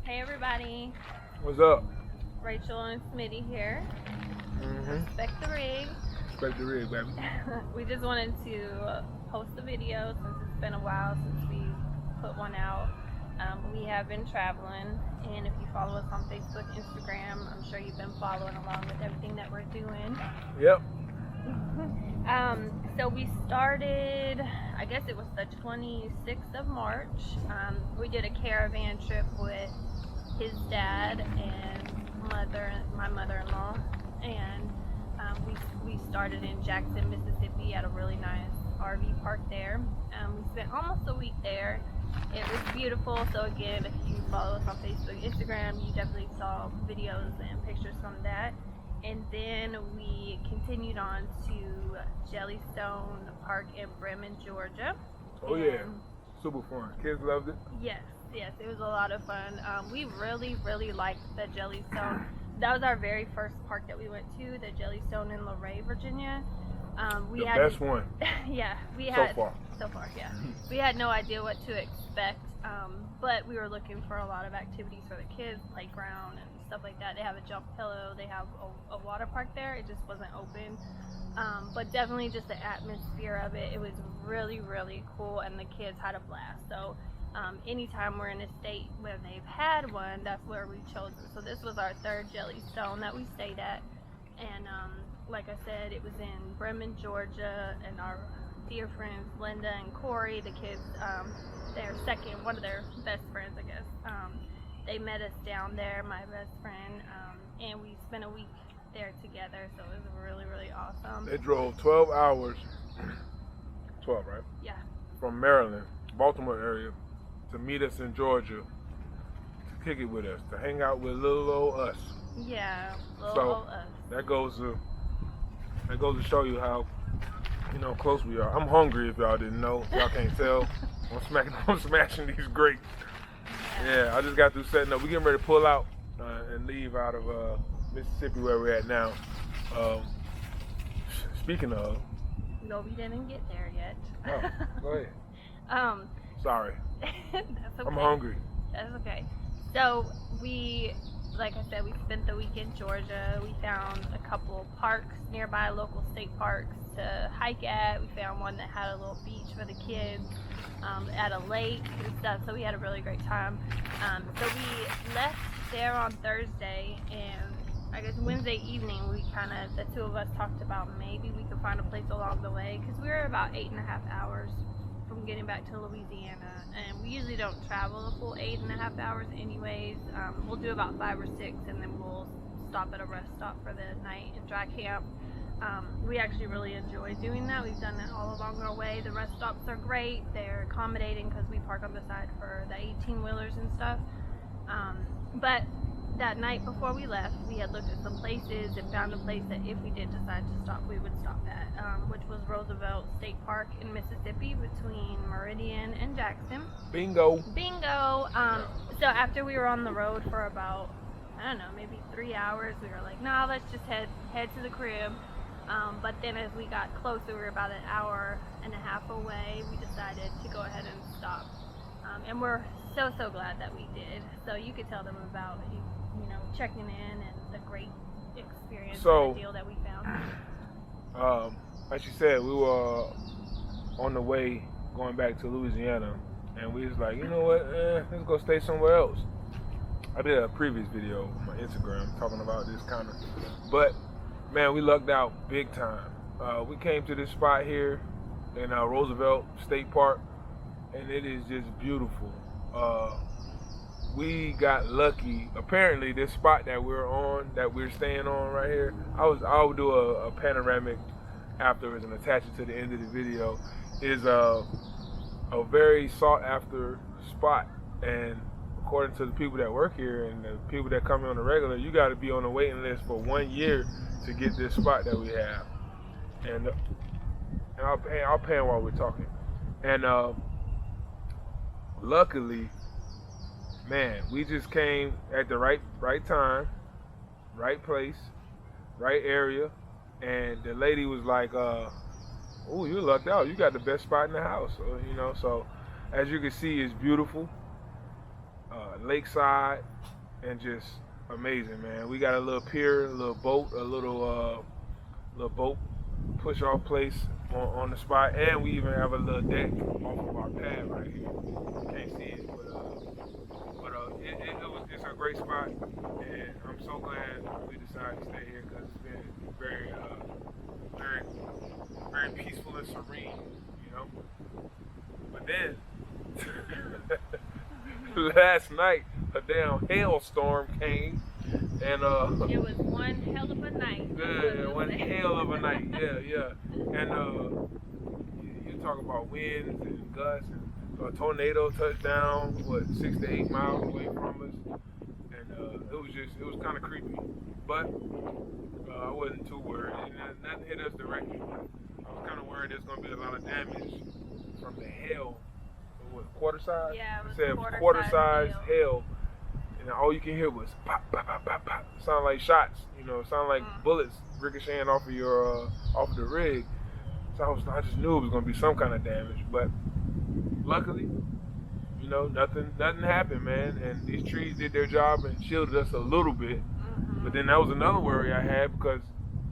Hey everybody, What's up? Rachel and Smitty here. Mm-hmm. Respect the rig. Respect the rig, baby. We just wanted to post a video since it's been a while since we put one out. We have been traveling, and if you follow us on Facebook, Instagram, I'm sure you've been following along with everything that we're doing. Yep. So we started, I guess it was the 26th of March. We did a caravan trip with his dad and my mother-in-law, and we started in Jackson, Mississippi at a really nice RV park there. We spent almost a week there. It was beautiful. So again, if you follow us on Facebook, Instagram, you definitely saw videos and pictures from that. And then we continued on to Jellystone Park in Bremen, Georgia. Oh yeah, super fun. Kids loved it. Yes, it was a lot of fun. We really liked the Jellystone. That was our very first park that we went to, the Jellystone in Luray, Virginia. The best one. Yeah, so far, yeah. We had no idea what to expect, but we were looking for a lot of activities for the kids, playground and stuff like that. They have a jump pillow, they have a water park there. It just wasn't open, but definitely just the atmosphere of it. It was really cool, and the kids had a blast. So anytime we're in a state where they've had one, that's where we chose it. So this was our third Jellystone that we stayed at, and like I said, it was in Bremen, Georgia, and our dear friends Linda and Corey, the kids, one of their best friends, I guess. They met us down there, my best friend, and we spent a week there together, so it was really awesome. They drove 12 hours, 12, right? Yeah. From Maryland, Baltimore area, to meet us in Georgia, to kick it with us, to hang out with little old us. Yeah, little so old us. That goes to show you how, close we are. I'm hungry if y'all didn't know. Y'all can't tell. I'm smashing these grapes. Yeah, I just got through setting up. We're getting ready to pull out and leave out of Mississippi where we're at now. Speaking of. No, we didn't get there yet. Oh, go ahead. Sorry. That's okay. I'm hungry. That's okay. So like I said, we spent the week in Georgia. We found a couple of parks nearby, local state parks to hike at. We found one that had a little beach for the kids, at a lake and stuff. So we had a really great time. So we left there on Thursday, and I guess Wednesday evening the two of us talked about maybe we could find a place along the way, because we were about 8.5 hours from getting back to Louisiana, and we usually don't travel the full 8.5 hours anyways. We'll do about 5 or 6, and then we'll stop at a rest stop for the night and dry camp. We actually really enjoy doing that. We've done that all along our way. The rest stops are great. They're accommodating because we park on the side for the 18-wheelers and stuff. But that night before we left, we had looked at some places and found a place that if we did decide to stop, we would stop at, which was Roosevelt State Park in Mississippi between Meridian and Jackson. Bingo. So after we were on the road for about, I don't know, maybe 3 hours, we were like, nah, let's just head to the crib. But then as we got closer, we were about 1.5 hours away, we decided to go ahead and stop. And we're so glad that we did. So you could tell them about checking in and the great experience and the deal that we found. Like you said, we were on the way going back to Louisiana, and we was like, you know what, let's go stay somewhere else. I did a previous video on my Instagram talking about this kind of, but man, we lucked out big time. We came to this spot here in Roosevelt State Park, and it is just beautiful. We got lucky. Apparently, this spot that we're staying on right here, I'll do a panoramic afterwards and attach it to the end of the video, is a very sought after spot. And according to the people that work here and the people that come here on the regular, you got to be on the waiting list for 1 year to get this spot that we have. And I'll pan while we're talking. And luckily, man, we just came at the right time, right place, right area, and the lady was like, "Oh, you lucked out. You got the best spot in the house." So as you can see, it's beautiful. lakeside, and just amazing, man. We got a little pier, a little boat, a little boat push-off place on the spot, and we even have a little deck off of our pad right here. You can't see it, but it's a great spot, and I'm so glad we decided to stay here because it's been very, very peaceful and serene, you know. But then last night a damn hailstorm came, and it was one hell of a night. yeah, one hell of a night, yeah. And you talk about winds and gusts, and a tornado touched down, what, 6 to 8 miles away from us, and it was kind of creepy, but I wasn't too worried. Nothing hit us directly. I was kind of worried there's gonna be a lot of damage from the hail. What, quarter size? Yeah, it was said quarter size hail, and all you can hear was pop, pop, pop, pop, pop. Sound like shots, you know. Sound like bullets ricocheting off of your off of the rig. So I just knew it was gonna be some kind of damage, but luckily, you know, nothing happened, man. And these trees did their job and shielded us a little bit. But then that was another worry I had because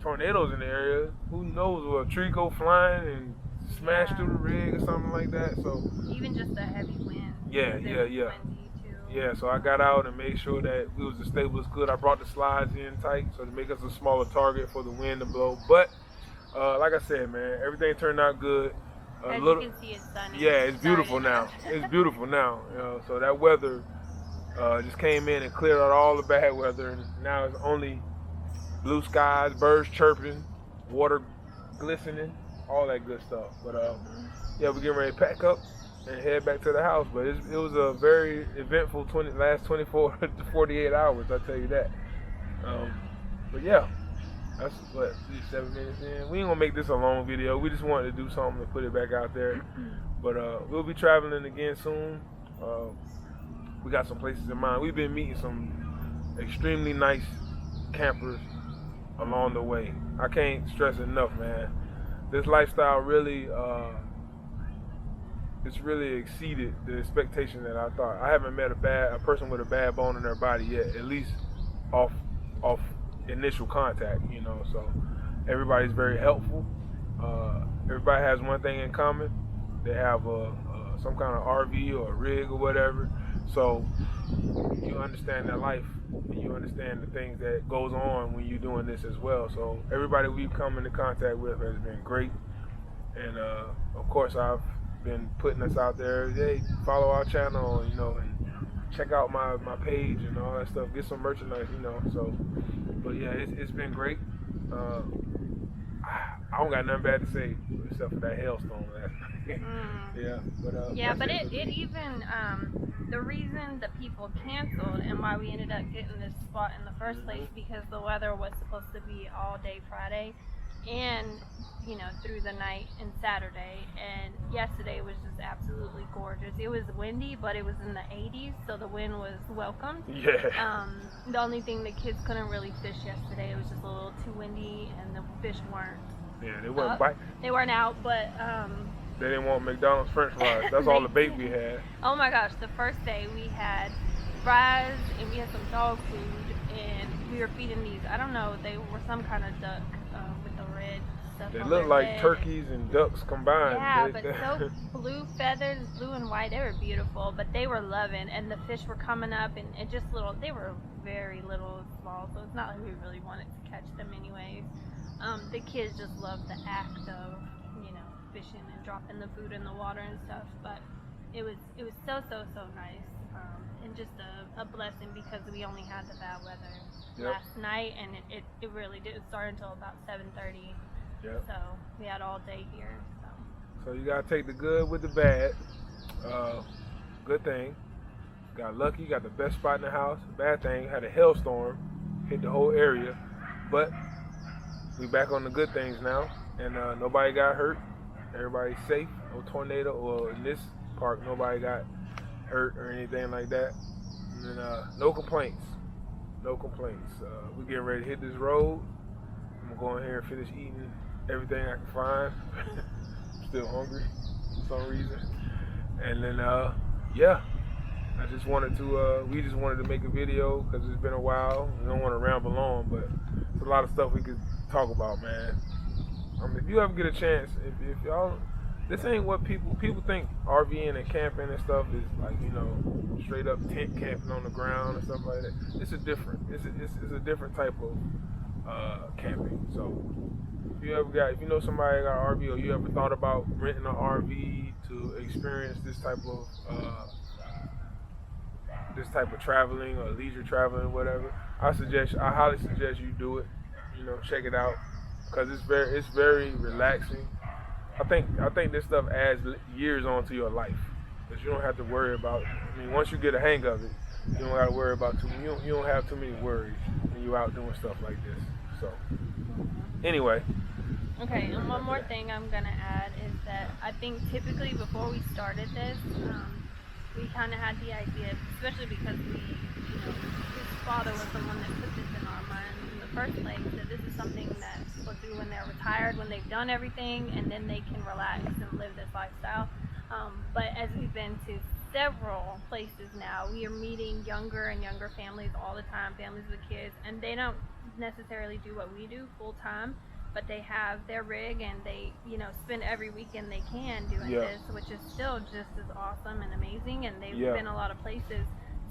tornadoes in the area. Who knows? Will a tree go flying and smash through the rig or something like that? So even just a heavy wind. Yeah. Windy too. Yeah, so I got out and made sure that we was as stable as good. I brought the slides in tight so to make us a smaller target for the wind to blow. But like I said, man, everything turned out good. As you can see, it's sunny. Yeah, it's beautiful now. It's beautiful now. You know, so that weather just came in and cleared out all the bad weather, and now it's only blue skies, birds chirping, water glistening, all that good stuff. But yeah, we're getting ready to pack up and head back to the house. But it was a very eventful last 24 to 48 hours, I tell you that. But yeah, that's what, 7 minutes in. We ain't gonna make this a long video. We just wanted to do something to put it back out there. But we'll be traveling again soon. We got some places in mind. We've been meeting some extremely nice campers along the way. I can't stress enough, man. This lifestyle really, it's really exceeded the expectation that I thought. I haven't met a person with a bad bone in their body yet, at least off initial contact, you know. So everybody's very helpful. Everybody has one thing in common. They have some kind of RV or a rig or whatever. So you understand their life and you understand the things that goes on when you're doing this as well. So everybody we've come into contact with has been great. And of course I've been putting us out there. Hey, follow our channel, you know, and check out my page and all that stuff. Get some merchandise, you know. So, but yeah, it's been great. I don't got nothing bad to say except for that hailstorm last night. Yeah, but it even the reason that people canceled and why we ended up getting this spot in the first place because the weather was supposed to be all day Friday and, you know, through the night and Saturday, and yesterday was just absolutely gorgeous. It was windy, but it was in the 80s, so the wind was welcomed. Yeah. The only thing the kids couldn't really fish yesterday, it was just a little too windy and the fish weren't. Yeah, they weren't biting. They weren't out, but they didn't want McDonald's French fries. That's all the bait we had. Oh my gosh, the first day we had fries and we had some dog food and we were feeding these, I don't know, they were some kind of duck with the red stuff. They looked like turkeys and ducks combined. Yeah, but so blue feathers, blue and white, they were beautiful, but they were loving, and the fish were coming up and just little, they were very little small, so it's not like we really wanted to catch them anyways. The kids just loved the act of, you know, fishing and dropping the food in the water and stuff, but it was so nice, and just a blessing because we only had the bad weather last night, and it really didn't start until about 7:30. Yep. So we had all day here. So you gotta take the good with the bad. Good thing, got lucky, got the best spot in the house. Bad thing, had a hailstorm, hit the whole area, but we back on the good things now, and nobody got hurt. Everybody's safe. No tornado, or in this park, nobody got hurt or anything like that. And no complaints. No complaints. We're getting ready to hit this road. I'm gonna go in here and finish eating everything I can find. I'm still hungry for some reason. And then, yeah, I just wanted to, we just wanted to make a video because it's been a while. We don't want to ramble on, but there's a lot of stuff we could talk about, man. If you ever get a chance, if y'all, this ain't what people think RVing and camping and stuff is like, you know, straight up tent camping on the ground and stuff like that. It's a different type of camping. So if you know somebody got an RV or you ever thought about renting an RV to experience this type of traveling or leisure traveling, whatever, I highly suggest you do it. You know, check it out because it's very relaxing. I think this stuff adds years onto your life because you don't have to worry about. I mean, once you get a hang of it, you don't got to worry about you don't have too many worries when you're out doing stuff like this. So, anyway. Okay, and one more thing I'm gonna add is that I think typically before we started this, we kind of had the idea, especially because his father was the one that put this in our minds in the first place, that this is something that people do when they're retired, when they've done everything, and then they can relax and live this lifestyle. But as we've been to several places now, we are meeting younger and younger families all the time, families with kids, and they don't necessarily do what we do full time, but they have their rig and they, spend every weekend they can doing this, which is still just as awesome and amazing. And they've been a lot of places.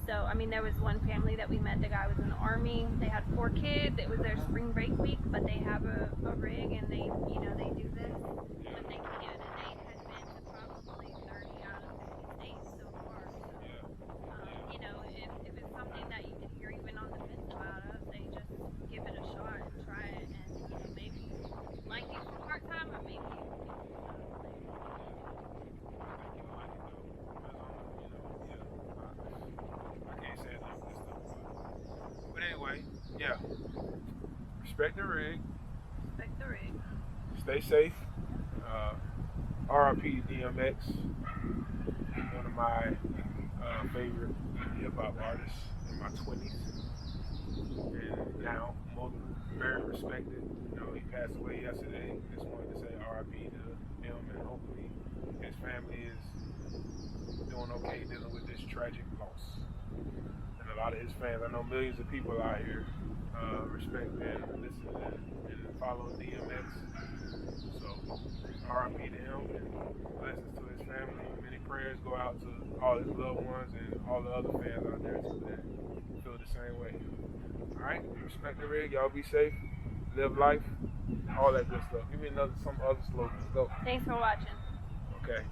So, I mean, there was one family that we met. The guy was in the Army. They had 4 kids. It was their spring break week, but they have a rig and they do this when they can. And they had been to probably 30 out of 50 states so far. So, if it's something that you're even on the fence about, I would say just give it a shot and try it. And, maybe like it for part-time or maybe you can I can't say enough of this stuff. But anyway, respect the rig. Respect the rig. Stay safe. RIP DMX, one of my favorite hip-hop artists in my 20s. And now, very respected. He passed away yesterday. Just wanted to say RIP to him, and hopefully his family is doing okay dealing with this tragic loss. And a lot of his fans, I know millions of people out here respect and listen and follow DMX. So RIP to him and blessings to his family. Many prayers go out to all his loved ones and all the other fans out there too that feel the same way. Alright, respect the rig, y'all be safe, live life, all that good stuff. Give me some other slogans. Go. Thanks for watching. Okay.